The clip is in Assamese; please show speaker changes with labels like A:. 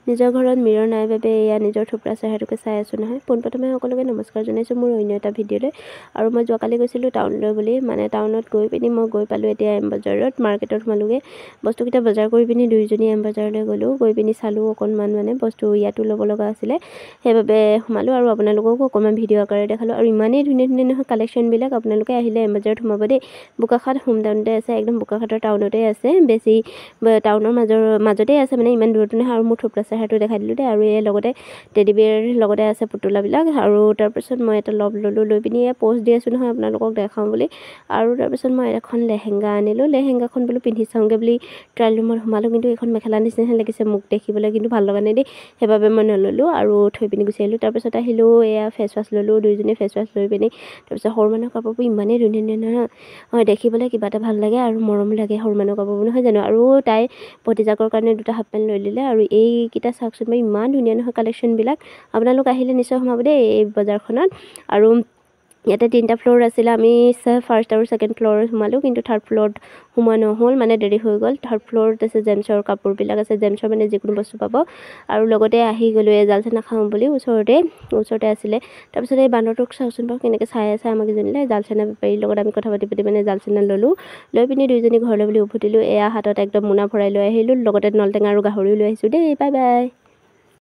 A: নিজৰ ঘৰত মিৰৰ নাই বাবে এয়া নিজৰ থোপৰা চেহেৰাটোকে চাই আছোঁ নহয়। পোনপ্ৰথমে সকলোকে নমস্কাৰ জনাইছোঁ মোৰ অন্য এটা ভিডিঅ'লৈ। আৰু মই যোৱাকালি গৈছিলোঁ টাউনলৈ বুলি, মানে টাউনত গৈ পিনি মই গৈ পালোঁ এতিয়া এম বজাৰত, মাৰ্কেটত সোমালোঁগৈ। বস্তুকেইটা বজাৰ কৰি পিনি দুয়োজনী এম বজাৰলৈ গ'লোঁ। গৈ পিনি চালোঁ অকণমান, মানে বস্তু ইয়াতো ল'ব লগা আছিলে, সেইবাবে সোমালোঁ আৰু আপোনালোককো অকণমান ভিডিঅ' আকাৰে দেখালোঁ। আৰু ইমানেই ধুনীয়া ধুনীয়া নহয় কালেকশ্যনবিলাক, আপোনালোকে আহিলে এম বজাৰত সোমাব দেই। বোকাখাট হোম টাউনতে আছে, একদম বোকাখাটৰ টাউনতে আছে, বেছি টাউনৰ মাজতেই আছে, মানে ইমান দূৰতো নহয়। আৰু মোৰ থোপৰা চেহেৰাটো দেখাই দিলোঁ দেই। আৰু এই লগতে টেডি বিয়াৰ লগতে আছে পুতলাবিলাক। আৰু তাৰপিছত মই এটা ল'লোঁ, লৈ পিনি প'ষ্ট দি আছোঁ নহয় আপোনালোকক দেখাওঁ বুলি। আৰু তাৰপিছত মই এখন লেহেংগা আনিলোঁ, লেহেংগাখন বোলো পিন্ধি চাওঁগৈ বুলি ট্ৰায়েল ৰুমত সোমালোঁ, কিন্তু এইখন মেখেলা নিচিনাহে লাগিছে মোক দেখিবলৈ, কিন্তু ভাল লগা নাই দেই, সেইবাবে মই নল'লোঁ আৰু থৈ পিনি গুচি আহিলোঁ। তাৰপিছত আহিলোঁ এয়া ফেচ ৱাশ্ব ল'লোঁ, দুয়োজনীয়ে ফেচ ৱাশ্ব লৈ পিনি তাৰপিছত সৰু মানুহৰ কাপোৰবোৰ ইমানেই ধুনীয়া ধুনীয়া হয়, দেখিবলৈ কিবা এটা ভাল লাগে আৰু মৰম লাগে সৰু মানুহৰ কাপোৰবোৰ, নহয় জানো। আৰু তাই ভতিজাকৰ কাৰণে দুটা হাফ পেণ্ট লৈ দিলে। আৰু এইকেইটা চাওকচোন বাৰু, ইমান ধুনীয়া নহয় কালেকশ্যনবিলাক। আপোনালোক আহিলে নিশ্চয় সোমাব দেই এই বজাৰখনত। আৰু ইয়াতে 3টা ফ্ল'ৰ আছিলে, আমি ফাৰ্ষ্ট আৰু ছেকেণ্ড ফ্ল'ৰত সোমালোঁ, কিন্তু থাৰ্ড ফ্ল'ৰত সোমোৱা নহ'ল, মানে দেৰি হৈ গ'ল। থাৰ্ড ফ্ল'ৰত আছে জেমছৰ কাপোৰবিলাক আছে, জেমছৰ মানে যিকোনো বস্তু পাব। আৰু লগতে আহি গ'লোঁ এই জালচানা খাওঁ বুলি, ওচৰতে আছিলে। তাৰপিছত এই বান্দৰটোক চাওকচোন বাৰু কেনেকৈ চাই আছে আমাক ইজনীলে। জালচানা বেপাৰীৰ লগত আমি কথা পাতি মানে জালচানা ল'লোঁ, লৈ পিনি দুয়োজনী ঘৰলৈ বুলি উভতিলোঁ। এয়া হাতত একদম মোনা ভৰাই লৈ আহিলোঁ, লগতে নলটেঙা আৰু গাহৰিও লৈ আহিছোঁ দেই। Bye bye.